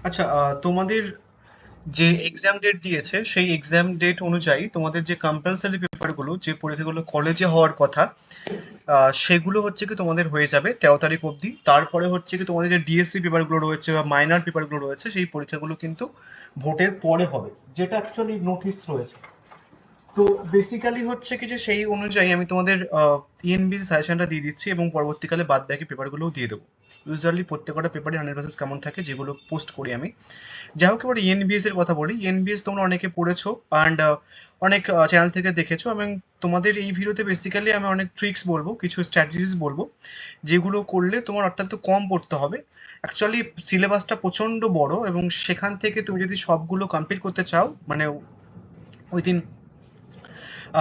আচ্ছা, তোমাদের যে এক্সাম ডেট দিয়েছে সেই এক্সাম ডেট অনুযায়ী তোমাদের যে কম্পালসারি পেপারগুলো, যে পরীক্ষাগুলো কলেজে হওয়ার কথা, সেগুলো হচ্ছে কি তোমাদের হয়ে যাবে 13 তারিখ অবধি। তারপরে হচ্ছে কি তোমাদের যে ডিএসসি পেপারগুলো রয়েছে বা মাইনর পেপারগুলো রয়েছে সেই পরীক্ষাগুলো কিন্তু ভোটের পরে হবে, যেটা অ্যাকচুয়ালি নোটিশ রয়েছে। তো বেসিক্যালি হচ্ছে কি যে সেই অনুযায়ী আমি তোমাদের টিএনবিসি সাজেশনটা দিয়ে দিচ্ছি এবং পরবর্তীকালে বাদ বাকি পেপারগুলোও দিয়ে দেবো। ইউজুয়ালি প্রত্যেকটা পেপারে 100% কেমন থাকে যেগুলো পোস্ট করি আমি। যাই হোক, এবার ইএনবিএস এর কথা বলি। ইএনবিএস তোমরা অনেকে পড়েছো অ্যান্ড অনেক চ্যানেল থেকে দেখেছো, এবং তোমাদের এই ভিডিওতে বেসিক্যালি আমি অনেক ট্রিক্স বলবো, কিছু স্ট্র্যাটেজিস বলবো, যেগুলো করলে তোমার অত্যন্ত কম পড়তে হবে। অ্যাকচুয়ালি সিলেবাসটা প্রচণ্ড বড়, এবং সেখান থেকে তুমি যদি সবগুলো কমপ্লিট করতে চাও, মানে উইদিন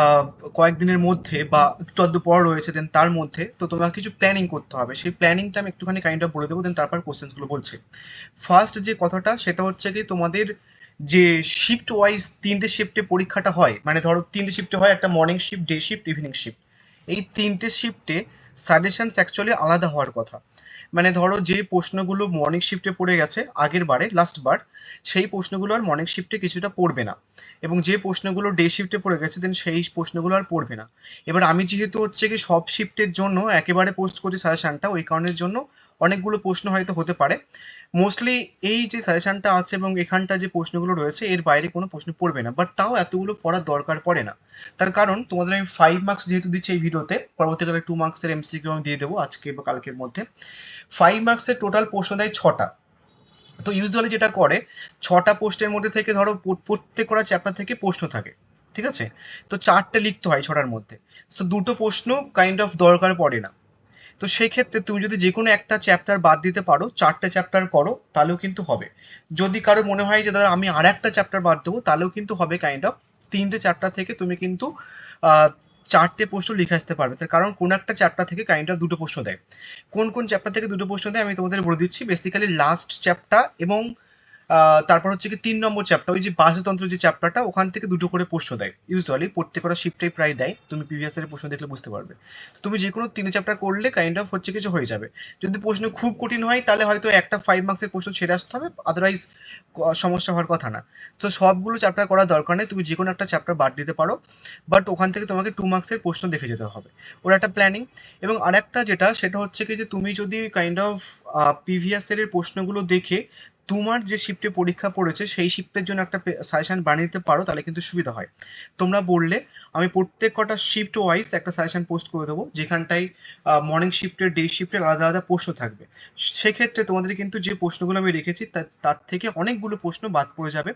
আহ, কয়েকদিনের মধ্যে বা একটু আধটু পর রয়েছে, দেন তার মধ্যে তো তোমাকে কিছু প্ল্যানিং করতে হবে। সেই প্ল্যানিংটা আমি একটুখানি কাইন্ড অফ বলে দেবো, দেন তারপর কোশ্চেন্সগুলো বলছে। ফার্স্ট যে কথাটা সেটা হচ্ছে কি তোমাদের যে শিফট ওয়াইজ 3টে শিফটে পরীক্ষাটা হয়, মানে ধরো 3টে শিফটে হয়, একটা morning shift, day shift, evening shift. এই 3টে শিফটে সাজেশনস অ্যাকচুয়ালি আলাদা হওয়ার কথা। মানে ধরো যে প্রশ্নগুলো মর্নিং শিফটে পড়ে গেছে আগের বারে, লাস্ট বার, সেই প্রশ্নগুলো আর মর্নিং শিফটে কিছুটা পড়বে না, এবং যে প্রশ্নগুলো ডে শিফটে পড়ে গেছে দেন সেই প্রশ্নগুলো আর পড়বে না। এবার আমি যেহেতু হচ্ছে কি সব শিফটের জন্য একেবারে পোস্ট করছি সাজেশনটা, ওই কারণের জন্য অনেকগুলো প্রশ্ন হয়তো হতে পারে। মোস্টলি এই যে সাজেশনটা আছে এবং এখানটা যে প্রশ্নগুলো রয়েছে এর বাইরে কোনো প্রশ্ন পড়বে না, বাট তাও এতগুলো পড়ার দরকার পড়ে না। তার কারণ তোমাদের আমি 5 মার্কস যেহেতু দিচ্ছি এই ভিডিওতে, পরবর্তীকালে 2 মার্কসের এমসিকিউ আমি দিয়ে দেবো আজকে বা কালকের মধ্যে। 5 মার্কসের টোটাল প্রশ্ন দেয় 6টা। তো ইউজুয়ালি যেটা করে, 6টা প্রশ্নের মধ্যে থেকে ধরো প্রত্যেক করা চ্যাপ্টার থেকে প্রশ্ন থাকে, ঠিক আছে? তো 4টে লিখতে হয় 6টার মধ্যে। তো দুটো প্রশ্ন কাইন্ড অফ দরকার পড়ে না। তো সেই ক্ষেত্রে তুমি যদি যে কোনো একটা চ্যাপ্টার বাদ দিতে পারো, 4টে চ্যাপ্টার করো, তাহলেও কিন্তু হবে। যদি কারো মনে হয় যে দাদা আমি আর একটা চ্যাপ্টার বাদ দেবো, তাহলেও কিন্তু হবে কাইন্ড অফ। 3টে চ্যাপ্টার থেকে তুমি কিন্তু আহ, 4টে প্রশ্ন লিখে আসতে পারবে, তার কারণ কোন একটা চ্যাপ্টার থেকে কাইন্ড অফ দুটো প্রশ্ন দেয়। কোন কোন চ্যাপ্টার থেকে দুটো প্রশ্ন দেয় আমি তোমাদের বলে দিচ্ছি। বেসিক্যালি লাস্ট চ্যাপ্টার এবং তারপর হচ্ছে কি 3 নম্বর চ্যাপ্টার, ওই যে বাস্তুতন্ত্র যে চ্যাপ্টারটা, ওখান থেকে দুটো করে প্রশ্ন দেয় ইউজুয়ালি, প্রত্যেকটা শিফটেই প্রায় দেয়, তুমি প্রিভিয়াস ইয়ারের প্রশ্ন দেখলে বুঝতে পারবে। তো তুমি যে কোনো 3টে চ্যাপ্টার করলে কাইন্ড অফ হচ্ছে কিছু হয়ে যাবে। যদি প্রশ্ন খুব কঠিন হয় তাহলে হয়তো একটা 5 মার্কসের প্রশ্ন ছেড়ে আসতে হবে, আদারওয়াইজ সমস্যা হওয়ার কথা না। তো সবগুলো চ্যাপ্টার করার দরকার নেই, তুমি যে কোনো একটা চ্যাপ্টার বাদ দিতে পারো, বাট ওখান থেকে তোমাকে 2 মার্কসের প্রশ্ন দেখে যেতে হবে। ওর একটা প্ল্যানিং। এবং আরেকটা যেটা, সেটা হচ্ছে কি যে তুমি যদি কাইন্ড অফ প্রিভিয়াস ইয়ারের প্রশ্নগুলো দেখে তোমার যে শিফটে পরীক্ষা পড়েছে সেই শিফটের জন্য একটা সাজেশন বানিয়ে দিতে পারো, তাহলে কিন্তু সুবিধা হয়। তোমরা বললে আমি প্রত্যেক কটা শিফট ওয়াইজ একটা সাজেশন পোস্ট করে দেবো, যেখানটায় মর্নিং শিফটের, ডে শিফটের আলাদা আলাদা প্রশ্ন থাকবে। সেক্ষেত্রে তোমাদের কিন্তু যে প্রশ্নগুলো আমি রেখেছি তার থেকে অনেকগুলো প্রশ্ন বাদ পড়ে যাবে।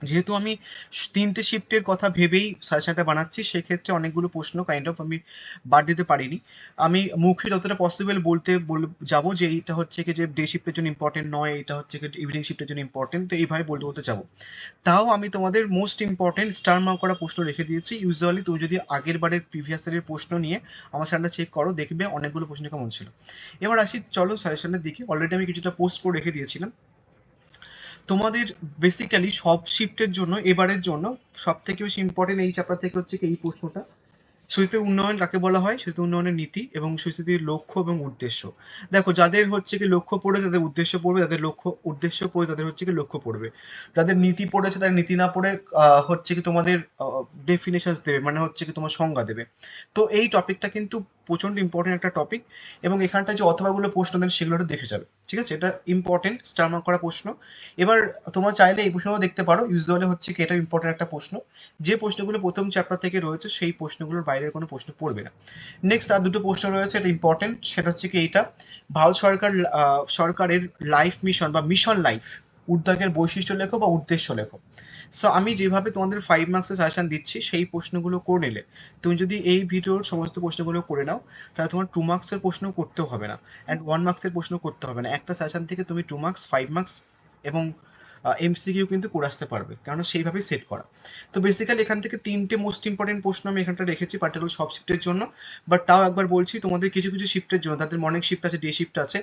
যেহেতু আমি 3টে শিফটের কথা ভেবেই সাজেশনটা বানাচ্ছি, সেক্ষেত্রে অনেকগুলো প্রশ্ন কাইন্ড অফ আমি বাদ দিতে পারিনি। আমি মুখে যতটা পসিবল যাবো যে এইটা হচ্ছে কি যে ডে শিফটের জন্য ইম্পর্টেন্ট নয়, এটা হচ্ছে কি ইভিনিং শিফটের জন্য ইম্পর্টেন্ট, তো এইভাবে বলতে বলতে যাবো। তাও আমি তোমাদের মোস্ট ইম্পর্টেন্ট স্টার মার্ক করা প্রশ্ন রেখে দিয়েছি। ইউজুয়ালি তুমি যদি আগের বারের প্রিভিয়াস ইয়ারের প্রশ্ন নিয়ে আমার চ্যানেলটা চেক করো, দেখবে অনেকগুলো প্রশ্ন কেমন ছিল। এবার আসি, চলো সাজেশনের দিকে। অলরেডি আমি কিছুটা পোস্ট করে রেখে দিয়েছিলাম তোমাদের। বেসিক্যালি সব শিফটের জন্য এবারের জন্য সব থেকে বেশি ইম্পর্টেন্ট এই চ্যাপ্টার থেকে হচ্ছে কি এই প্রশ্নটা: সুস্থির উন্নয়ন কাকে বলা হয়, সুস্থির উন্নয়নের নীতি এবং সুস্থিতির লক্ষ্য এবং উদ্দেশ্য। দেখো, যাদের হচ্ছে কি লক্ষ্য পড়ে তাদের উদ্দেশ্য পড়বে, যাদের লক্ষ্য উদ্দেশ্য পড়ে তাদের হচ্ছে কি লক্ষ্য পড়বে। যাদের নীতি পড়েছে তাদের নীতি না পড়ে হচ্ছে কি তোমাদের ডেফিনেশনস দেবে, মানে হচ্ছে কি তোমার সংজ্ঞা দেবে। তো এই টপিকটা কিন্তু প্রচন্ড ইম্পর্টেন্ট একটা টপিক, এবং এখানটা যে অথবাগুলো প্রশ্ন দেন সেগুলো একটু দেখে যাবে, ঠিক আছে? এটা ইম্পর্টেন্ট স্টার মার্ক করা প্রশ্ন। এবার তোমরা চাইলে এই প্রশ্নও দেখতে পারো, ইউজুয়ালি হচ্ছে কি এটা ইম্পর্টেন্ট একটা প্রশ্ন। যে প্রশ্নগুলো প্রথম চ্যাপ্টার থেকে রয়েছে সেই প্রশ্নগুলোর বাইরের কোনো প্রশ্ন পড়বে না। নেক্সট আর দুটো প্রশ্ন রয়েছে, এটা ইম্পর্টেন্ট, সেটা হচ্ছে কি এইটা: ভারত সরকারের লাইফ মিশন বা মিশন লাইফ উদ্যোগের বৈশিষ্ট্য লেখো বা উদ্দেশ্য লেখো। সো আমি যেভাবে তোমাদের 5 মার্কসের সাজেশন দিচ্ছি সেই প্রশ্নগুলো করে নিলে, তুমি যদি এই ভিডিওর সমস্ত প্রশ্নগুলো করে নাও, তাহলে তোমার 2 মার্কসের প্রশ্ন করতেও হবে না, অ্যান্ড 1 মার্কসের প্রশ্ন করতে হবে না। একটা সেশন থেকে তুমি 2 মার্কস, 5 মার্কস এবং এমসিকিউ কিন্তু করে আসতে পারবে, কারণ সেইভাবেই সেট করা। তো বেসিক্যালি এখান থেকে 3টে মোস্ট ইম্পর্টেন্ট প্রশ্ন আমি এখানটা রেখেছি পার্টিকুলার সব শিফটের জন্য। বাট তাও একবার বলছি, তোমাদের কিছু কিছু শিফটের জন্য, তাদের মর্নিং শিফট আছে, ডে শিফট আছে,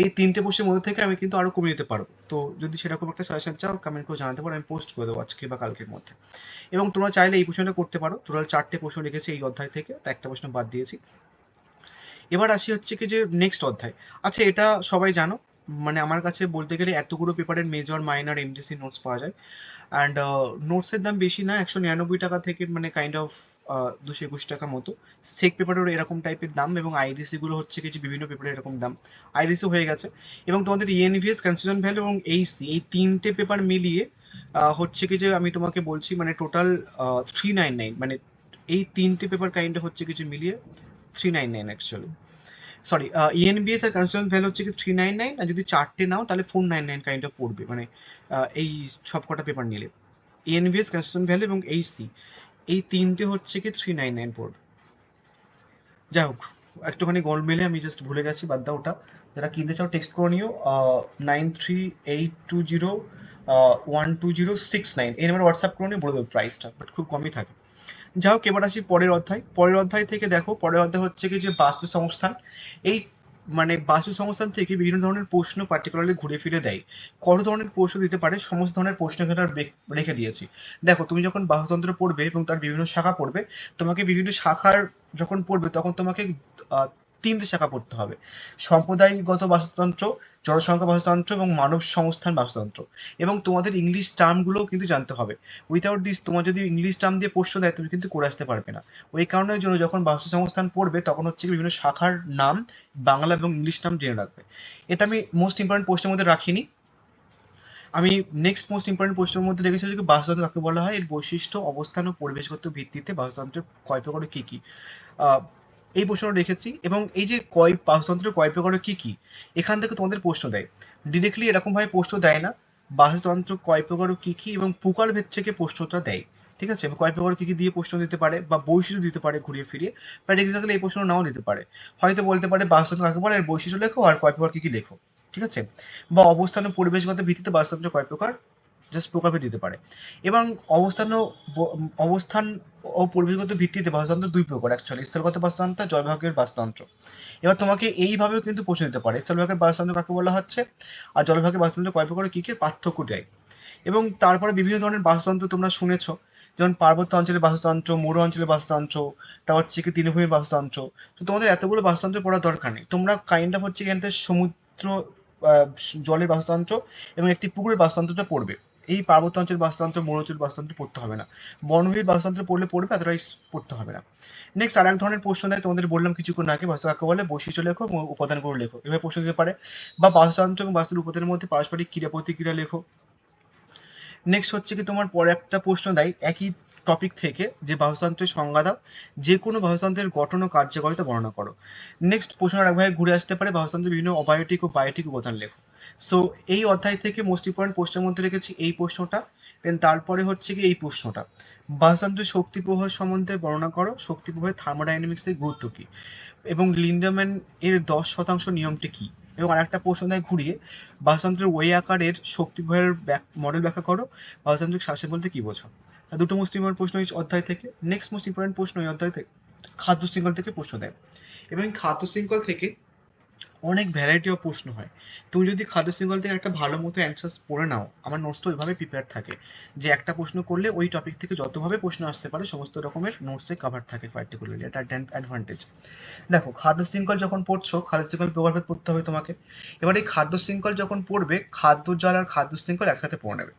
এই 3টে প্রশ্নের মধ্যে থেকে আমি কিন্তু আরও কমিয়ে দিতে পারবো। তো যদি সেরকম একটা সাজেশন চাও কমেন্ট করে জানাতে পারো, আমি পোস্ট করে দেবো আজকে বা কালকের মধ্যে। এবং তোমরা চাইলে এই প্রশ্নটা করতে পারো। টোটাল 4টে প্রশ্ন রেখেছি এই অধ্যায় থেকে, তো একটা প্রশ্ন বাদ দিয়েছি। এবার আসি হচ্ছে কি যে নেক্সট অধ্যায়। আচ্ছা, এটা সবাই জানো, মানে আমার কাছে বলতে গেলে এতগুলো পেপারের মেজর মাইনর এমডিসি নোটস পাওয়া যায়। অ্যান্ড নোটসের দাম বেশি না, 199 টাকা থেকে মানে কাইন্ড অফ 221 টাকা মতো। সেক পেপারেরও এরকম টাইপের দাম, এবং আইডিসি গুলো হচ্ছে কিছু বিভিন্ন পেপারের এরকম দাম। আইডিসি হয়ে গেছে, এবং তোমাদের ইএনভিএস, কনসিউশন ভ্যালু এবং এইসি, এই তিনটে পেপার মিলিয়ে হচ্ছে কি যে আমি তোমাকে বলছি মানে টোটাল 399, মানে এই তিনটে পেপার কাইন্ড হচ্ছে কিছু মিলিয়ে 399 অ্যাকচুয়ালি। সরি, ইএনবিএস আর কনসিউশন ভ্যালু হচ্ছে কি 399, আর যদি চারটে নাও তাহলে 499 কাইন্ড অফ পড়বে, মানে এই সব কটা পেপার নিলে ইএনভিএস, কনসিউশন ভ্যালু এবং এইসি, এই তিনটে হচ্ছে কি 399 পড়বে। যাই হোক, একটুখানি গোলমেলে আমি জাস্ট ভুলে গেছি, বাদ দাও ওটা। যারা কিনতে চাও টেক্সট করে নিও 9382012069, এই নাম্বার হোয়াটসঅ্যাপ করে নিও, বলে দেবো প্রাইসটা, বাট খুব কমই থাকে। যাই হোক, এবার আসি পরের অধ্যায়। পরের অধ্যায় থেকে দেখো, পরের অধ্যায় হচ্ছে কি যে বাস্তু সংস্থান। এই মানে বাস্তু সংস্থান থেকে বিভিন্ন ধরনের প্রশ্ন পার্টিকুলারলি ঘুরে ফিরে দেয়। কত ধরনের প্রশ্ন দিতে পারে, সমস্ত ধরনের প্রশ্ন এখানে রেখে দিয়েছি। দেখো, তুমি যখন বাস্তুতন্ত্র পড়বে এবং তার বিভিন্ন শাখা পড়বে, তোমাকে বিভিন্ন শাখার যখন পড়বে তখন তোমাকে আহ, তিনটে শাখা পড়তে হবে: সম্প্রদায়গত বাস্তুতন্ত্র, জনসংখ্যা বাস্তুতন্ত্র এবং মানব সংস্থান বাস্তুতন্ত্র। এবং তোমাদের ইংলিশ টার্মগুলোও কিন্তু জানতে হবে। উইথাউট দিস, তোমার যদি ইংলিশ টার্ম দিয়ে প্রশ্ন দেয় তুমি কিন্তু করে আসতে পারবে না। ওই কারণের জন্য যখন বাস্তু সংস্থান পড়বে তখন হচ্ছে বিভিন্ন শাখার নাম বাংলা এবং ইংলিশ নাম জেনে রাখবে। এটা আমি মোস্ট ইম্পর্টেন্ট পোস্টের মধ্যে রাখিনি। আমি নেক্সট মোস্ট ইম্পর্টেন্ট প্রশ্নের মধ্যে রেখেছি যে বাস্তুতন্ত্র কাকে বলা হয়, এর বৈশিষ্ট্য, অবস্থান ও পরিবেশগত ভিত্তিতে বাস্তুতন্ত্রের কয় প্রকার কি কি, এই প্রশ্নটা রেখেছি। এবং এই যে বাস্তুতন্ত্রের কয় প্রকার কি কি, এখান থেকে তোমাদের প্রশ্ন দেয়। ডিরেক্টলি এরকমভাবে প্রশ্ন দেয় না। বাস্তুতন্ত্র কয় প্রকার কি কি এবং প্রকারভেদ থেকে প্রশ্নটা দেয়। ঠিক আছে, কয় প্রকার কি কি দিয়ে প্রশ্ন দিতে পারে বা বৈশিষ্ট্য দিতে পারে ঘুরিয়ে ফিরিয়ে, বাট এক্স্যাক্টলি এই প্রশ্ন নাও দিতে পারে। হয়তো বলতে পারে বাস্তুতন্ত্র কাকে বলে, এর বৈশিষ্ট্য লেখো আর কয় প্রকার কি কি লেখো। ঠিক আছে, বা অবস্থান ও পরিবেশগত ভিত্তিতে বাস্তুতন্ত্র কয় প্রকার, জাস্ট প্রকারভেদ দিতে পারে। এবং অবস্থান ও পরিবেশগত ভিত্তিতে বাস্তুতন্ত্র দুই প্রকার অ্যাকচুয়ালি: স্থলগত বাস্তুতন্ত্র, জলভাগের বাস্তুতন্ত্র। এবার তোমাকে এইভাবেও কিন্তু প্রশ্ন দিতে পারে, স্থলভাগের বাস্তুতন্ত্র কাকে বলা হচ্ছে আর জলভাগের বাস্তুতন্ত্র কয় প্রকার কি কি পার্থক্য দেয়। এবং তারপরে বিভিন্ন ধরনের বাস্তুতন্ত্র তোমরা শুনেছো, যেমন পার্বত্য অঞ্চলের বাস্তুতন্ত্র, মরু অঞ্চলের বাস্তুতন্ত্র, তারপর হচ্ছে কি তৃণভূমির বাস্তুতন্ত্র। তো তোমাদের এতগুলো বাস্তুতন্ত্র পড়ার দরকার নেই, তোমরা কাইন্ড অফ হচ্ছে এখান থেকে সমুদ্র, জলের বাস্তুতন্ত্র এবং একটি পুকুরের বাস্তুতন্ত্রটা পড়বে। এই পার্বত্য অঞ্চলের বাস্তুতন্ত্র, মরু অঞ্চলের বাস্তুতন্ত্র পড়তে হবে না। বনভূমির বাস্তুতন্ত্র পড়লে পড়বে, আদারওয়াইজ পড়তে হবে না। নেক্সট আর এক ধরনের প্রশ্ন দেয়, তোমাদের বললাম কিছুক্ষণ আগে, বাস্তু কাকে বলে, বৈশিষ্ট্য লেখো এবং উপাদানগুলো লেখো, এভাবে প্রশ্ন দিতে পারে। বা বাস্তুতন্ত্র এবং বাস্তুর উপাদানের মধ্যে পারস্পরিক ক্রিয়া প্রতিক্রিয়া লেখো। নেক্সট হচ্ছে কি তোমার পরে একটা প্রশ্ন দেয় একই টপিক থেকে, যে বাস্তুতন্ত্রের সংজ্ঞা দাও, যে কোনো বাস্তুতন্ত্রের গঠন ও কার্যকারিতা বর্ণনা করো। নেক্সট প্রশ্ন একভাবে ঘুরে আসতে পারে, বাস্তুতন্ত্রের বিভিন্ন অবায়োটিক ও বায়োটিক উপাদান লেখো। সো এই অধ্যায় থেকে মোস্ট ইম্পর্টেন্ট প্রশ্নের মধ্যে রেখেছি এই প্রশ্নটা। দেন তারপরে হচ্ছে কি এই প্রশ্নটা, বাস্তুতন্ত্রের শক্তি প্রবাহ সম্বন্ধে বর্ণনা করো, শক্তি প্রবাহের থার্মোডাইনামিক্সের গুরুত্ব কী, এবং লিন্ডাম্যান এর 10% নিয়মটি কী। এবং আরেকটা প্রশ্ন দেয় ঘুরিয়ে, বাস্তুতন্ত্রের ওয়ে আকারের শক্তি প্রবাহের মডেল ব্যাখ্যা করো, বাস্তুতান্ত্রিক শাসন বলতে কী বোঝো। আর দুটো মোস্ট ইম্পর্টেন্ট প্রশ্ন এই অধ্যায় থেকে। নেক্সট মোস্ট ইম্পর্টেন্ট প্রশ্ন এই অধ্যায় থেকে খাদ্য শৃঙ্খল থেকে প্রশ্ন দেয়। এবং খাদ্য শৃঙ্খল থেকে অনেক ভ্যারাইটি অফ প্রশ্ন হয়। তুমি যদি খাদ্য শৃঙ্খল থেকে একটা ভালো মতো অ্যান্সার্স পড়ে নাও, আমার নোটসটা ওইভাবে প্রিপেয়ার থাকে যে একটা প্রশ্ন করলে ওই টপিক থেকে যতভাবে প্রশ্ন আসতে পারে সমস্ত রকমের নোটসে কভার থাকে পার্টিকুলারলি, এটা একটা অ্যাডভান্টেজ। দেখো, খাদ্য শৃঙ্খল যখন পড়ছো, খাদ্য শৃঙ্খল প্রকারভেদ পড়তে হবে তোমাকে। এবার এই খাদ্য শৃঙ্খল যখন পড়বে, খাদ্য জাল আর খাদ্য শৃঙ্খল একসাথে পড়ে নেবে,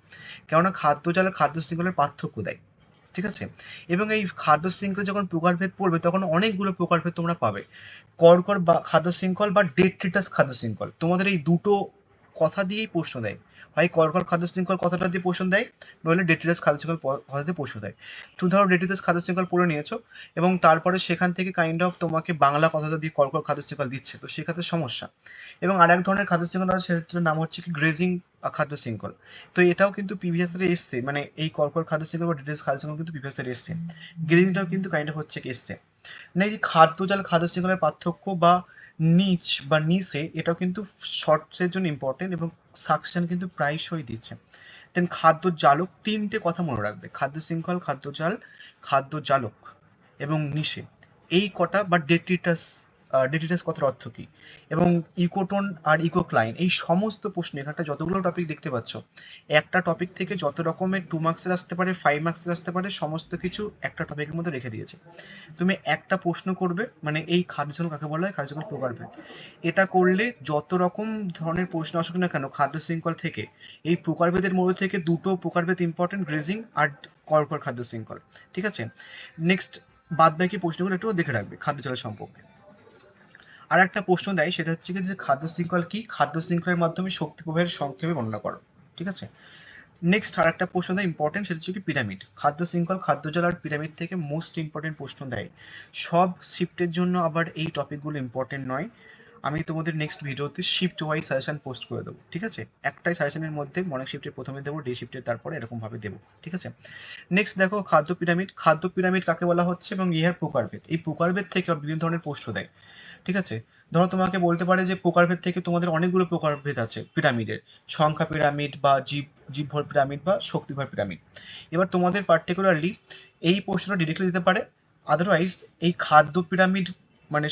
কেননা খাদ্য জাল আর খাদ্য শৃঙ্খলের পার্থক্য দেয়। ঠিক আছে, এবং এই খাদ্য শৃঙ্খল যখন প্রকারভেদ পড়বে তখন অনেকগুলো প্রকারভেদ তোমরা পাবে। কর্কর বা খাদ্য শৃঙ্খল বা ডেট্রিটাস খাদ্য শৃঙ্খল, তোমাদের এই দুটো কথা দিয়েই প্রশ্ন দেয়। হয় কর্কর খাদ্য শৃঙ্খল কথাটা দিয়ে প্রশ্ন দেয়, নইলে ডেট্রিটাস খাদ্য শৃঙ্খল কথা দিয়ে প্রশ্ন দেয়। তুমি ধরো ডেট্রিটাস খাদ্য শৃঙ্খল পড়ে নিয়েছো, এবং তারপরে সেখান থেকে কাইন্ড অফ তোমাকে বাংলা কথাটা দিয়ে কর্কর খাদ্য শৃঙ্খল দিচ্ছে, তো সেক্ষেত্রে সমস্যা। এবং আর এক ধরনের খাদ্য শৃঙ্খল আছে, সেটার নাম হচ্ছে কি গ্রেজিং খাদ্য শৃঙ্খল। তো এটাও কিন্তু প্রিভিয়াস ইয়ারে এসছে, মানে এই কর্কর খাদ্য শৃঙ্খল বা ডেট্রিটাস খাদ্য শৃঙ্খল কিন্তু প্রিভিয়াস ইয়ারে এসছে। গ্রেজিংটাও কিন্তু কাইন্ড অফ হচ্ছে কি এসছে। না, এই যে খাদ্য জাল খাদ্য শৃঙ্খলের পার্থক্য বা নিচ বা নিচে, এটাও কিন্তু শর্টসের জন্য ইম্পর্টেন্ট, এবং সাকশন কিন্তু প্রায়শই দিচ্ছে। দেন খাদ্য জালক, তিনটে কথা মনে রাখবে: খাদ্য শৃঙ্খল, খাদ্য জাল, খাদ্য জালক এবং নিষে, এই কটা বা ডেট্রিটাস ডিটিটাস কথার অর্থ কী, এবং ইকোটোন আর ইকোক্লাইন, এই সমস্ত প্রশ্ন এখানটা যতগুলো টপিক দেখতে পাচ্ছ, একটা টপিক থেকে যত রকমের 2 মার্কসের আসতে পারে, 5 মার্কসের আসতে পারে, সমস্ত কিছু একটা টপিকের মধ্যে রেখে দিয়েছে। তুমি একটা প্রশ্ন করবে, মানে এই খাদ্যশৃঙ্খল কাকে বলা হয়, খাদ্যশৃঙ্খল প্রকারভেদ। এটা করলে যত রকম ধরনের প্রশ্ন আসুক না কেন খাদ্য শৃঙ্খল থেকে, এই প্রকারভেদের মধ্যে থেকে দুটো প্রকারভেদ ইম্পর্টেন্ট, গ্রেজিং আর কর্কর খাদ্য শৃঙ্খল। ঠিক আছে, নেক্সট বাদ বাকি প্রশ্নগুলো একটু দেখে রাখবে খাদ্য জলের সম্পর্কে। আর একটা প্রশ্ন দেয়, সেটা হচ্ছে কি যে খাদ্য শৃঙ্খল কি, খাদ্য শৃঙ্খলের মাধ্যমে শক্তি প্রবাহের সংক্ষেপে বর্ণনা করো। ঠিক আছে, নেক্সট আর একটা প্রশ্ন দেয় ইম্পর্টেন্ট, সেটা হচ্ছে কি পিরামিড। খাদ্য শৃঙ্খল, খাদ্য জল আর পিরামিড থেকে মোস্ট ইম্পর্টেন্ট প্রশ্ন দেয়। সব শিফটের জন্য আবার এই টপিকগুলো ইম্পর্টেন্ট নয়। আমি তোমাদের নেক্সট ভিডিওতে শিফট ওয়াইজ সাজেশন পোস্ট করে দেবো। ঠিক আছে, একটাই সাজেশনের মধ্যে মর্নিং শিফটের প্রথমে দেবো, ডে শিফটের তারপরে এরকমভাবে দেবো। ঠিক আছে, নেক্সট দেখো খাদ্য পিরামিড। খাদ্য পিরামিড কাকে বলা হচ্ছে এবং ইহার প্রকারভেদ। এই প্রকারভেদ থেকে বিভিন্ন ধরনের প্রশ্ন দেয়। ঠিক আছে, ধরো তোমাকে বলতে পারে যে প্রকারভেদ থেকে তোমাদের অনেকগুলো প্রকারভেদ আছে পিরামিডের, সংখ্যা পিরামিড বা জীবভর পিরামিড বা শক্তিভর পিরামিড। এবার তোমাদের পার্টিকুলারলি এই প্রশ্নটা ডিরেক্টলি দিতে পারে, আদারওয়াইজ এই খাদ্য পিরামিড মানে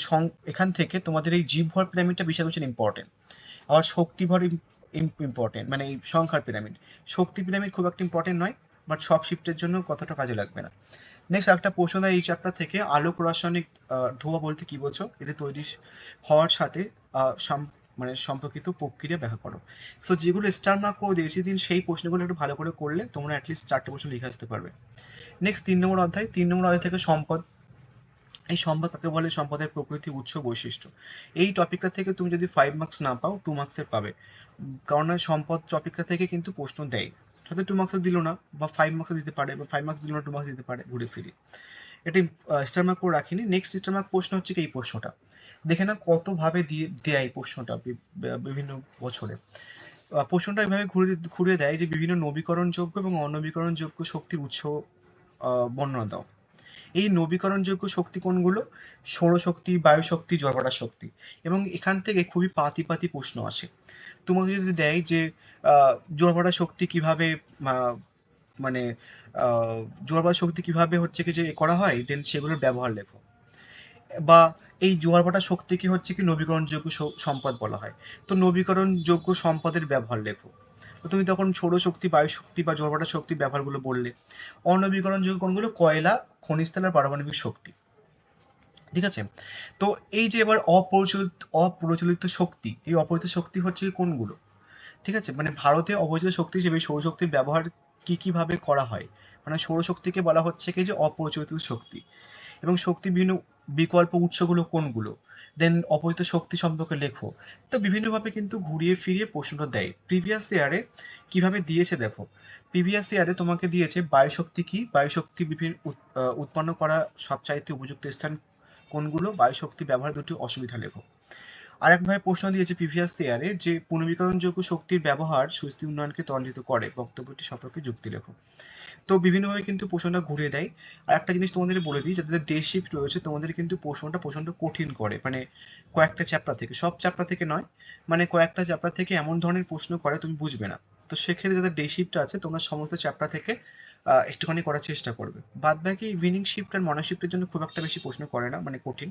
এখান থেকে তোমাদের এই জীবভর পিরামিডটা বিশাল বিশাল ইম্পর্টেন্ট। আবার শক্তিভর ইম্পর্টেন্ট, মানে এই সংখ্যার পিরামিড। শক্তি পিরামিড খুব একটা ইম্পর্টেন্ট নয়, বাট সব শিফটের জন্য কতটা কাজে লাগবে না। নেক্সট একটা প্রশ্ন দেয় এই চ্যাপ্টার থেকে, আলোক রাসায়নিক ধোঁয়া বলতে কি বোঝো, এটা তৈরি হওয়ার সাথে মানে সম্পর্কিত প্রক্রিয়া ব্যাখ্যা করো। সো যেগুলো স্টার মার্ক করে দিয়েছি দিন, সেই প্রশ্নগুলো একটু ভালো করে করলে তোমরা অ্যাটলিস্ট 4টে প্রশ্ন লিখে আসতে পারবে। নেক্সট 3 নম্বর অধ্যায়। 3 নম্বর অধ্যায় থেকে সম্পদ। এই সম্পদ কাকে বলে, সম্পদের প্রকৃতি, উৎস, বৈশিষ্ট্য। এই টপিকটা থেকে তুমি যদি 5 মার্কস না পাও, 2 মার্কসের পাবে। কারণ সম্পদ টপিকটা থেকে কিন্তু প্রশ্ন দেয়, হয়তো 2 মার্কসের দিল না, বা 5 মার্কসের দিতে পারে, বা 5 মার্কস দিল না 2 মার্কস দিতে পারে, ঘুরে ফিরে। এটা স্টার মার্ক করে রাখিনি। নেক্সট স্টার মার্ক প্রশ্ন হচ্ছে কি এই প্রশ্নটা, দেখে না কতভাবে দিয়ে দেয় এই প্রশ্নটা বিভিন্ন বছরে। প্রশ্নটা এভাবে ঘুরিয়ে দেয় যে বিভিন্ন নবীকরণযোগ্য এবং অনবীকরণযোগ্য শক্তির উৎস বর্ণনা দাও। এই নবীকরণযোগ্য শক্তি কোনগুলো, সৌরশক্তি, বায়ুশক্তি, জলভরাট শক্তি। এবং এখান থেকে খুবই পাতি পাতি প্রশ্ন আসে। তোমাকে যদি দেয় যে জলভরাট শক্তি কিভাবে মানে জোয়ার শক্তি কিভাবে হচ্ছে কি যে করা হয়, দেন সেগুলোর ব্যবহার লেখো। বা এই জোয়ার ভাটা শক্তি কি হচ্ছে কি নবীকরণযোগ্য সম্পদ বলা হয়, তো নবীকরণযোগ্য সম্পদের ব্যবহার লেখো। তো তুমি তখন সৌরশক্তি, বায়ুশক্তি বা জোয়ার ভাটা শক্তির ব্যবহারগুলো বললে। অনবীকরণযোগ্য কোনগুলো, কয়লা, খনিজ তেল আর পারমাণবিক শক্তি। ঠিক আছে, তো এই যে এবার অপ্রচলিত শক্তি, এই অপ্রচলিত শক্তি হচ্ছে কোনগুলো। ঠিক আছে, মানে ভারতে অবৈধ শক্তি হিসেবে সৌরশক্তির ব্যবহার কিভাবে করা হয়, মানে সৌরশক্তিকে বলা হচ্ছে কি যে অপ্রচলিত শক্তি। এবং শক্তি বিভিন্ন বিকল্প উৎসগুলো কোনগুলো, দেন অপরিচিত শক্তি সম্পর্কে লেখো। তো বিভিন্নভাবে কিন্তু ঘুরিয়ে ফিরিয়ে প্রশ্নটা দেয়। প্রিভিয়াস ইয়ারে কিভাবে দিয়েছে দেখো, প্রিভিয়াস ইয়ারে তোমাকে দিয়েছে বায়ুশক্তি কি, বায়ুশক্তি উৎপন্ন করা সবচাইতে উপযুক্ত স্থান কোনগুলো, বায়ুশক্তি ব্যবহার দুটি অসুবিধা লেখো। আরেকভাবে প্রশ্ন দিয়েছে প্রিভিয়াস ইয়ারে যে পুনর্বীকরণযোগ্য শক্তির ব্যবহার সুস্থি উন্নয়নকে ত্বরান্বিত করে, বক্তব্যটি সম্পর্কে যুক্তি লেখো। তো বিভিন্নভাবে কিন্তু প্রশ্নটা ঘুরিয়ে দেয়। আর একটা জিনিস তোমাদের বলে দিই, যাদের ডে শিফট রয়েছে তোমাদের কিন্তু প্রশ্নটা প্রচণ্ড কঠিন করে, মানে কয়েকটা চ্যাপ্টার থেকে, সব চ্যাপ্টার থেকে নয়, মানে কয়েকটা চ্যাপ্টার থেকে এমন ধরনের প্রশ্ন করে তুমি বুঝবে না। তো সেক্ষেত্রে যাদের ডে শিফট আছে তোমরা সমস্ত চ্যাপ্টার থেকে একটুখানি করার চেষ্টা করবে। বাদ বাকি ইভিনিং শিফট আর মর্নিং শিফটের জন্য খুব একটা বেশি প্রশ্ন করে না, মানে কঠিন।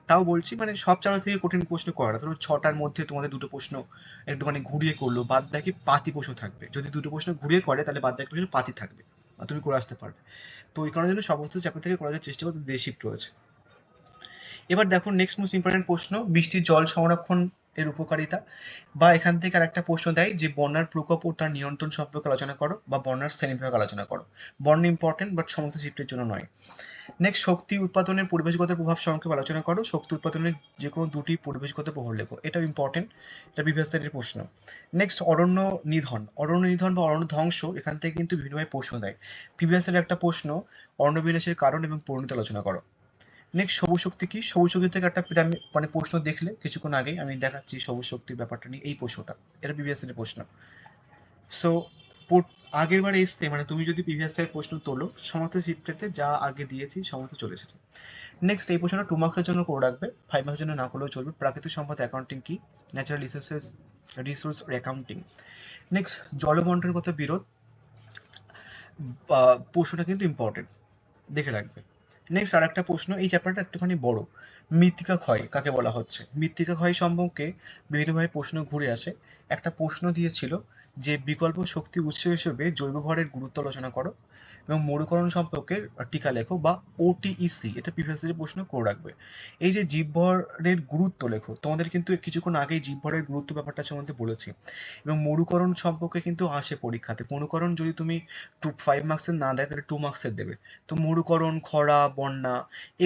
তাও বলছি মানে সব চ্যাপ্টার থেকে কঠিন প্রশ্ন করে না। ধরো 6টার মধ্যে তোমাদের 2টো প্রশ্ন একটুখানি ঘুরিয়ে করলো, বাদ বাকি পাতি প্রশ্ন থাকবে। যদি 2টো প্রশ্ন ঘুরিয়ে করে তাহলে বাদ বাকি প্রশ্ন পাতি থাকবে, তুমি করে আসতে পারবে। তো ওই কারণের জন্য সমস্ত চ্যাপ্টার থেকে করার চেষ্টা করতে ডে শিফট রয়েছে। এবার দেখো নেক্সট মোস্ট ইম্পর্টেন্ট প্রশ্ন, বৃষ্টির জল সংরক্ষণ এর উপকারিতা। বা এখান থেকে আর একটা প্রশ্ন দেয় যে বন্যার প্রকোপ ও তার নিয়ন্ত্রণ সম্পর্কে আলোচনা করো, বা বন্যার শ্রেণীবিভাগ আলোচনা করো। বন্যা ইম্পর্টেন্ট বাট সমস্ত শিফটের জন্য নয়। নেক্সট শক্তি উৎপাদনের পরিবেশগত প্রভাব সংক্ষেপে আলোচনা করো, শক্তি উৎপাদনের যে কোনো দুটি পরিবেশগত প্রভাব লেখো। এটাও ইম্পর্টেন্ট, এটা প্রিভিয়াস ইয়ারের প্রশ্ন। নেক্সট অরণ্য নিধন বা অরণ্য ধ্বংস, এখান থেকে কিন্তু বিভিন্নভাবে প্রশ্ন দেয়। প্রিভিয়াস ইয়ারের একটা প্রশ্ন, অরণ্য বিনাশের কারণ এবং পরিণতি আলোচনা করো। নেক্সট সবুজ শক্তি কি, সবুজ শক্তি থেকে একটা পিরামিড মানে প্রশ্ন দেখলে কিছুক্ষণ আগেই আমি দেখাচ্ছি সবুজ শক্তির ব্যাপারটা নিয়ে, এই প্রশ্নটা এটা প্রিভিয়াস ইয়ারের প্রশ্ন। সো আগের বার এসছে, মানে তুমি যদি প্রিভিয়াস ইয়ারের প্রশ্ন তোলো সমস্ত শিফটেতে যা আগে দিয়েছি সমস্ত চলে এসেছে। নেক্সট এই প্রশ্নটা 2 মার্কসের জন্য করে রাখবে, 5 মার্কসের জন্য না করলেও চলবে। প্রাকৃতিক সম্পদ অ্যাকাউন্টিং কি, ন্যাচারাল রিসোর্স অ্যাকাউন্টিং। নেক্সট জলবন্টনের কথা বিরোধ, প্রশ্নটা কিন্তু ইম্পর্টেন্ট, দেখে রাখবে। নেক্সট আর একটা প্রশ্ন, এই চ্যাপ্টারটা একটুখানি বড়, মৃত্তিকা ক্ষয় কাকে বলা হচ্ছে। মৃত্তিকা ক্ষয় সম্পর্কে বিভিন্নভাবে প্রশ্ন ঘুরে আসে। একটা প্রশ্ন দিয়েছিল যে বিকল্প শক্তি উৎস হিসেবে জৈব ভরের গুরুত্ব আলোচনা করো এবং মরুকরণ সম্পর্কে টিকা লেখো বা ওটিইসি, এটা প্রিভিয়াস ইয়ারের প্রশ্ন করে রাখবে। এই যে জীবভরের গুরুত্ব লেখো, তোমাদের কিন্তু কিছুক্ষণ আগেই জীবভরের গুরুত্ব ব্যাপারটা সম্বন্ধে বলেছি, এবং মরুকরণ সম্পর্কে কিন্তু আসে পরীক্ষাতে। মরুকরণ যদি তুমি 5 মার্কসের না দেয় তাহলে 2 মার্কসের দেবে। তো মরুকরণ, খরা, বন্যা,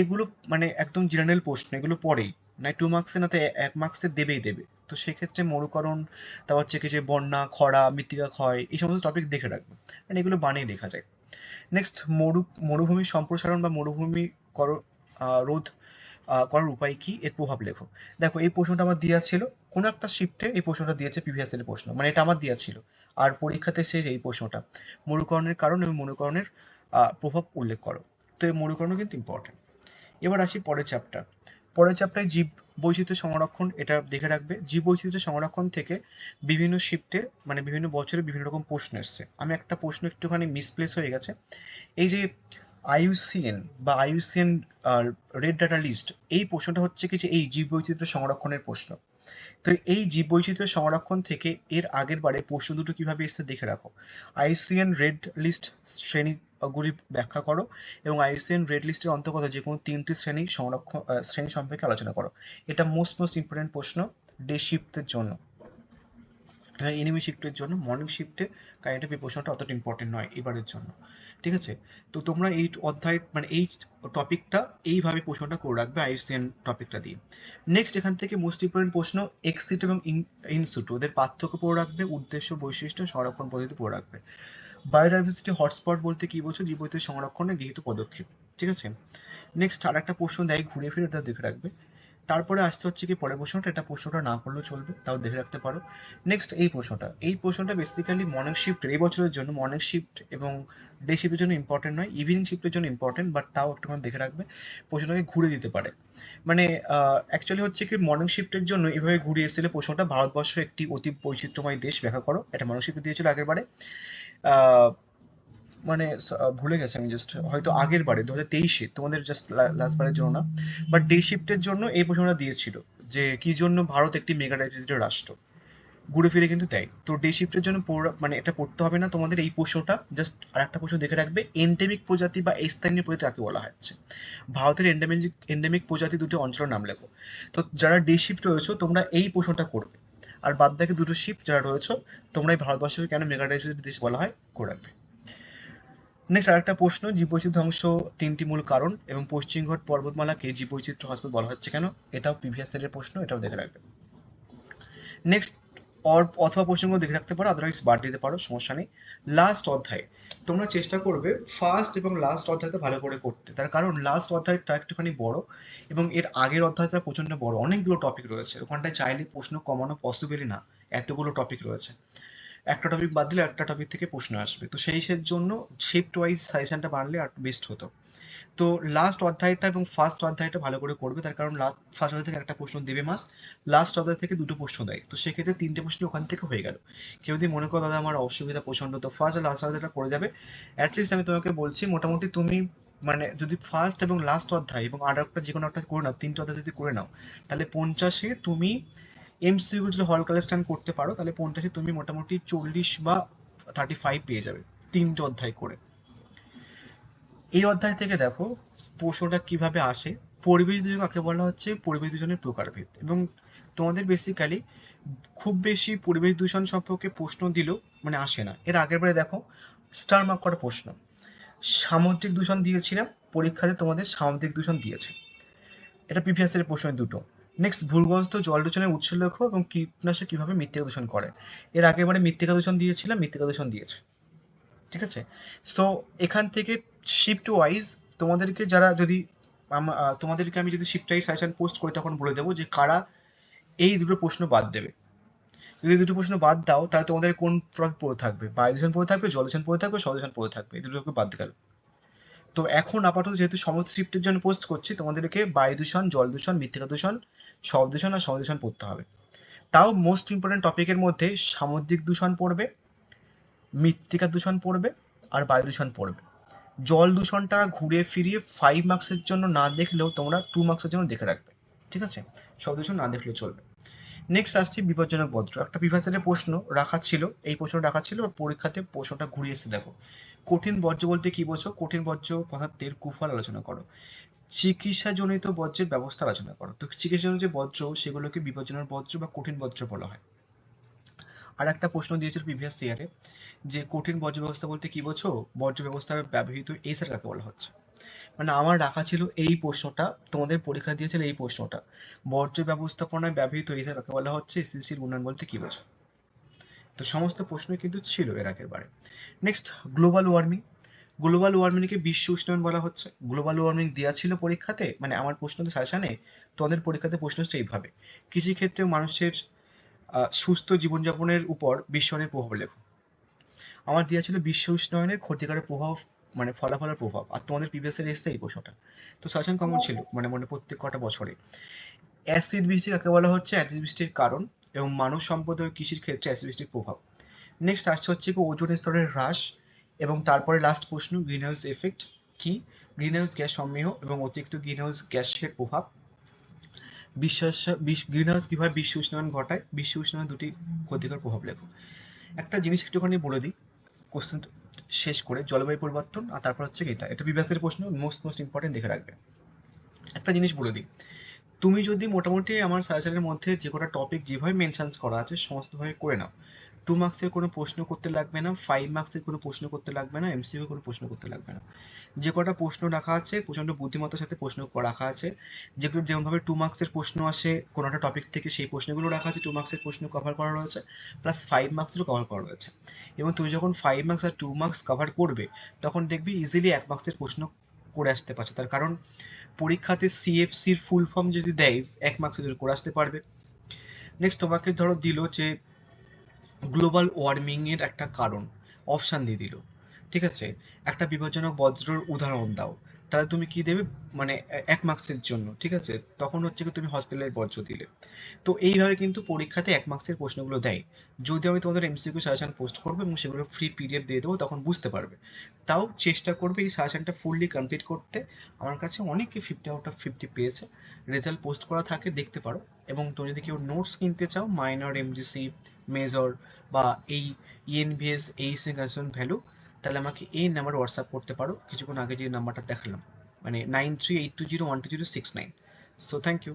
এগুলো মানে একদম জেনারেল প্রশ্ন, এগুলো পড়েই না 2 মার্কসে না তো 1 মার্কসের দেবেই দেবে। তো সেক্ষেত্রে মরুকরণ, তারপর হচ্ছে কি যে বন্যা, খরা, মৃত্তিকা ক্ষয়, এই সমস্ত টপিক দেখে রাখবে, মানে এগুলো বানিয়ে লেখা যায়। নেক্সট মরুভূমি সম্প্রসারণ বা মরুভূমি রোধ করার উপায় কি, এর প্রভাব লেখো। দেখো এই প্রশ্নটা আমার দেওয়া ছিল, কোনো একটা শিফটে এই প্রশ্নটা দিয়েছে প্রিভিয়াস ইয়ারের প্রশ্ন, মানে এটা আমার দেওয়া ছিল, আর পরীক্ষাতে শেষ এই প্রশ্নটা, মরুকরণের কারণ এবং মরুকরণের প্রভাব উল্লেখ করো। তো এই মরুকরণও কিন্তু ইম্পর্টেন্ট। এবার আসি পরের চ্যাপ্টার। পরের চ্যাপ্টারে জীব বৈচিত্র্য সংরক্ষণ, এটা দেখে রাখবে। জীব বৈচিত্র্য সংরক্ষণ থেকে বিভিন্ন শিফটে মানে বিভিন্ন বছরে বিভিন্ন রকম প্রশ্ন এসছে। আমি একটা প্রশ্ন একটুখানি মিসপ্লেস হয়ে গেছে, এই যে আইইউসিএন বা আইইউসিএন রেড ডাটা লিস্ট, এই প্রশ্নটা হচ্ছে কি যে এই জীববৈচিত্র্য সংরক্ষণের প্রশ্ন। তো এই জীববৈচিত্র্য সংরক্ষণ থেকে এর আগের বারে প্রশ্ন দুটো কিভাবে এসছে দেখে রাখো। আইইউসিএন রেড লিস্ট শ্রেণীগুলি ব্যাখ্যা করো এবং আইইউসিএন রেড লিস্টের অন্তর্গত যে কোনো 3টি শ্রেণী সম্পর্কে আলোচনা করো। এটা মোস্ট ইম্পর্টেন্ট প্রশ্ন ডে শিফটের জন্য। এনিমি শিফটের জন্য, মর্নিং শিফটে কাইন্ড অফ এই প্রশ্নটা অতটা ইম্পর্টেন্ট নয় এবারের জন্য। ঠিক আছে, তো তোমরা এই অধ্যায় মানে এই টপিকটা এইভাবে প্রশ্নটা করে রাখবে আইসিএন টপিকটা দিয়ে। নেক্সট এখান থেকে মোস্ট ইম্পর্টেন্ট প্রশ্ন এক্সিট এবং ইনসুট, ওদের পার্থক্য পড়ে রাখবে, উদ্দেশ্য, বৈশিষ্ট্য, সংরক্ষণ পদ্ধতি পড়ে রাখবে। বায়োডাইভার্সিটি হটস্পট বলতে কি বোঝো, জীববৈচিত্র্য সংরক্ষণে গৃহীত পদক্ষেপ। ঠিক আছে, নেক্সট আর একটা প্রশ্ন দেয় ঘুরে ফিরে, এটা দেখে রাখবে। তারপরে আসতে হচ্ছে কি পরের প্রশ্নটা, এটা প্রশ্নটা না করলেও চলবে, তাও দেখে রাখতে পারো। নেক্সট এই প্রশ্নটা বেসিক্যালি মর্নিং শিফট এই বছরের জন্য, মর্নিং শিফট এবং ডে শিফটের জন্য ইম্পর্টেন্ট নয়, ইভিনিং শিফটের জন্য ইম্পর্টেন্ট, বাট তাও একটুখানি দেখে রাখবে, প্রশ্নটাকে ঘুরে দিতে পারে। মানে অ্যাকচুয়ালি হচ্ছে কি মর্নিং শিফটের জন্য এভাবে ঘুরে এসেছিল প্রশ্নটা, ভারতবর্ষ একটি অতি বৈচিত্র্যময় দেশ ব্যাখ্যা করো, এটা মর্নিং শিফটে দিয়েছিল আগের বারে। মানে ভুলে গেছি আমি, জাস্ট হয়তো আগের বারে 2023-এ, তোমাদের জাস্ট লাস্ট বারের জন্য না, বাট ডে শিফটের জন্য এই প্রশ্নটা দিয়েছিল যে কি জন্য ভারত একটি মেগা ডাইভার্সিটি রাষ্ট্র, ঘুরে ফিরে কিন্তু দেয়। তো ডে শিফটের জন্য মানে এটা পড়তে হবে না তোমাদের এই প্রশ্নটা, জাস্ট আর একটা প্রশ্ন দেখে রাখবে, এন্ডেমিক প্রজাতি বা স্থানীয় প্রজাতি কাকে বলা হচ্ছে। ভারতের এন্ডেমিক প্রজাতি দুটো অঞ্চলের নাম লেখো। তো যারা ডে শিফট রয়েছে তোমরা এই প্রশ্নটা করবে, আর বাদ বাকি দুটো শিফট যারা রয়েছে তোমরা এই ভারতবর্ষকে কেন মেগা ডাইভার্সিটি দেশ বলা হয় করে রাখবে। নেক্সট আরেকটা প্রশ্ন, জীববৈচিত্র্য ধ্বংস 3টি মূল কারণ এবং পশ্চিমঘাট পর্বতমালাকে জীববৈচিত্র্য হটস্পট বলা হচ্ছে কেন, এটাও প্রিভিয়াস ইয়ারের প্রশ্ন, এটাও দেখে রাখবে। নেক্সট অথবা প্রশ্নগুলো দেখে রাখতে পারো, আদারওয়াইজ বাদ দিতে পারো, সমস্যা নেই। লাস্ট অধ্যায় তোমরা চেষ্টা করবে ফার্স্ট এবং লাস্ট অধ্যায়টা ভালো করে করতে, তার কারণ লাস্ট অধ্যায়টা একটুখানি বড় এবং এর আগের অধ্যায়টা প্রচন্ড বড়, অনেকগুলো টপিক রয়েছে ওখানটায়, চাইলে প্রশ্ন কমানো পসিবলই না, এতগুলো টপিক রয়েছে। একটা টপিক বাদ দিলে একটা টপিক থেকে প্রশ্ন আসবে, তো সেই জন্য শিফট ওয়াইজ সাজেশনটা বাড়লে আর বেস্ট হতো। তো লাস্ট অধ্যায়টা এবং ফার্স্ট অধ্যায়টা ভালো করে করবে, তার কারণ ফার্স্ট অধ্যায় থেকে একটা প্রশ্ন দেবে মাস, লাস্ট অধ্যায় থেকে দুটো প্রশ্ন দেয়, তো সেক্ষেত্রে 3টে প্রশ্ন ওখান থেকে হয়ে গেল। কেউ যদি মনে করো দাদা আমার অসুবিধা প্রচন্ড, তো ফার্স্ট আর লাস্ট অধ্যায়টা করে যাবে। অ্যাটলিস্ট আমি তোমাকে বলছি মোটামুটি তুমি মানে যদি ফার্স্ট এবং লাস্ট অধ্যায় এবং আর একটা যে কোনো একটা করে নাও, 3টে অধ্যায় যদি করে নাও, তাহলে 50-এ তুমি এমসিকিউ যদি হল কালেকশন করতে পারো, তাহলে 50-এ তুমি মোটামুটি 40 বা 35 পেয়ে যাবে 3টে অধ্যায় করে। এই অধ্যায় থেকে দেখো প্রশ্নটা কিভাবে আসে, পরিবেশ দূষণ কাকে বলা হচ্ছে, পরিবেশ দূষণের প্রকারভেদ, এবং তোমাদের বেসিক্যালি খুব বেশি পরিবেশ দূষণ সম্পর্কে প্রশ্ন দিলেও মানে আসে না। এর আগের বারে দেখো স্টার মার্ক করা প্রশ্ন, সামুদ্রিক দূষণ দিয়েছিলাম পরীক্ষাতে, তোমাদের সামুদ্রিক দূষণ দিয়েছে, এটা প্রিভিয়াস এর প্রশ্ন দুটো। নেক্সট ভূগর্ভস্থ জল দূষণের উৎস লেখো এবং কীটনাশক কিভাবে মৃত্তিকা দূষণ করে, এর আগের বারে মৃত্তিকা দূষণ দিয়েছিলাম, মৃত্তিকা দূষণ দিয়েছে। ঠিক আছে, তো এখান থেকে শিফট ওয়াইজ তোমাদেরকে যারা যদি তোমাদেরকে আমি যদি শিফট ওয়াইজ সাজেশন পোস্ট করি তখন বলে দেবো যে কারা এই দুটো প্রশ্ন বাদ দেবে। যদি দুটো প্রশ্ন বাদ দাও তাহলে তোমাদের কোন পড়ে থাকবে, বায়ু দূষণ পড়ে থাকবে, জল দূষণ পড়ে থাকবে, স্থল দূষণ পড়ে থাকবে, এই দুটোকে বাদ গেল। তো এখন আপাতত যেহেতু সমস্ত শিফটের জন্য পোস্ট করছি, তোমাদেরকে বায়ু দূষণ, জল দূষণ, মৃত্তিকা দূষণ, শব্দ দূষণ আর শব্দ দূষণ পড়তে হবে। তাও মোস্ট ইম্পর্টেন্ট টপিকের মধ্যে সামুদ্রিক দূষণ পড়বে, মৃত্তিকা দূষণ পড়বে আর বায়ু দূষণ পড়বে। জল দূষণটা ঘুরে ফিরিয়ে 5 মার্কসের জন্য না দেখলেও তোমরা 2 মার্কসের জন্য দেখে রাখবে, ঠিক আছে? শব্দ দূষণ না দেখলেও চলবে। নেক্সট আসছি বিপজ্জনক বজ্র। একটা প্রিভিয়াস ইয়ারের প্রশ্ন রাখা ছিল, এই প্রশ্নটা রাখা ছিল, আর পরীক্ষাতে প্রশ্নটা ঘুরিয়ে এসে দেখো। কঠিন বর্জ্য বলতে কি বোঝো? কঠিন বর্জ্য পদার্থের কুফল আলোচনা করো। চিকিৎসাজনিত বর্জ্যের ব্যবস্থা আলোচনা করো। তো চিকিৎসাজনিত যে বর্জ্য সেগুলোকে বিপজ্জনক বর্জ্য বা কঠিন বর্জ্য বলা হয়। আর একটা প্রশ্ন দিয়েছিল প্রিভিয়াস ইয়ারে যে কঠিন বর্জ্য ব্যবস্থা বলতে কি বোঝো? বর্জ্য ব্যবস্থায় ব্যবহৃত এসআর কাকে বলা হচ্ছে। মানে আমার রাখা ছিল এই প্রশ্নটা, তোমাদের পরীক্ষা দিয়েছিল এই প্রশ্নটা, বর্জ্য ব্যবস্থাপনায় ব্যবহৃত এসআর কাকে বলা হচ্ছে, স্থিতিশীল উন্নয়ন বলতে কি বোঝো। তো সমস্ত প্রশ্ন কিন্তু ছিল এর আগের বারে। Next global warming. গ্লোবাল ওয়ার্মিংকে বিশ্ব উষ্ণায়ন বলা হচ্ছে। গ্লোবাল ওয়ার্মিং দেওয়া ছিল পরীক্ষাতে, মানে আমার প্রশ্নতে সাজেশনে, তোমাদের পরীক্ষাতে প্রশ্ন হচ্ছে এইভাবে, কৃষিক্ষেত্রে মানুষের সুস্থ জীবনযাপনের উপর বিশ্বায়নের প্রভাব লেখো। আমার দেওয়া ছিল বিশ্ব উষ্ণায়নের ক্ষতিকারক প্রভাব, মানে ফলাফলের প্রভাব, আর তোমাদের প্রিভিয়াস ইয়ার এসছে এই প্রশ্নটা। তো সাজেশন কমন ছিল, মানে প্রত্যেক কটা বছরে। অ্যাসিড বৃষ্টি কাকে বলা হচ্ছে? অ্যাসিড বৃষ্টির কারণ এবং মানব সম্পদ ও কৃষির ক্ষেত্রে অ্যাসিড বৃষ্টির প্রভাব। নেক্সট আসছে হচ্ছে কি ওজোন স্তরের হ্রাস, এবং তারপরে লাস্ট প্রশ্ন গ্রিন হাউস এফেক্ট কি? গ্রিন হাউস গ্যাস সমৃহ এবং অতিরিক্ত গ্রিন হাউস গ্যাসের প্রভাব। গ্রিন হাউস কিভাবে বিশ্ব উষ্ণায়ন ঘটায়? বিশ্ব উষ্ণায়নের দুটি ক্ষতিকর প্রভাব লেখো। একটা জিনিস একটুখানি বলে দিই কোশ্চেন শেষ করে, জলবায়ু পরিবর্তন, আর তারপর হচ্ছে কি এটা বিভাগের প্রশ্ন, মোস্ট ইম্পর্টেন্ট দেখে রাখবে। একটা জিনিস বলে দিই, তুমি যদি মোটামুটি আমার সাজেশনের মধ্যে যে কটা টপিক যেভাবে মেনশন করা আছে সমস্তভাবে করে নাও, 2 মার্কসের কোনো প্রশ্ন করতে লাগবে না, 5 মার্কসের কোনো প্রশ্ন করতে লাগবে না, এমসিকিউ কোনো প্রশ্ন করতে লাগবে না। যে কটা প্রশ্ন রাখা আছে প্রচণ্ড বুদ্ধিমত্তার সাথে প্রশ্ন রাখা আছে, যেগুলো যেমনভাবে 2 মার্কসের প্রশ্ন আসে কোনো একটা টপিক থেকে, সেই প্রশ্নগুলো রাখা আছে, 2 মার্কসের প্রশ্ন কভার করা রয়েছে, প্লাস 5 মার্কসেরও কভার করা রয়েছে। এবং তুমি যখন 5 মার্কস আর 2 মার্কস কভার করবে তখন দেখবি ইজিলি 1 মার্কসের প্রশ্ন করে আসতে পারছো, তার কারণ পরীক্ষাতে সিএফসির ফুল ফর্ম যদি দেয় 1 মার্কসের জন্য করে আসতে পারবে। নেক্সট তোমাকে ধরো দিল যে গ্লোবাল ওয়ার্মিং এর একটা কারণ, অপশান দিয়ে দিল, ঠিক আছে, একটা বিপজ্জনক বজ্রর উদাহরণ দাও, তাহলে তুমি কি দেবে? মানে 1 মার্কসের জন্য, ঠিক আছে, তখন হচ্ছে কি তুমি হসপিটালের বজ্র দিলে। তো এইভাবে কিন্তু পরীক্ষাতে 1 মার্কসের প্রশ্নগুলো দেয়। যদি আমি তোমাদের এমসিকিউ সাজেশন পোস্ট করবো এবং সেগুলো ফ্রি পিডিএফ দিয়ে দেবো, তখন বুঝতে পারবে। তাও চেষ্টা করবে এই সাজেশনটা ফুললি কমপ্লিট করতে। আমার কাছে অনেকে 50 আউট অফ 50 পেয়েছে, রেজাল্ট পোস্ট করা থাকে, দেখতে পারো। এবং তুমি যদি কেউ নোটস কিনতে চাও, মাইনর, এমজিসি, মেজর বা এই ইএনভিএস, এই সিঙ্গাসন ভ্যালু, তাহলে আমাকে এই নাম্বার হোয়াটসঅ্যাপ করতে পারো, কিছুক্ষণ আগে যে নাম্বারটা দেখালাম, মানে 9382012069। So thank you.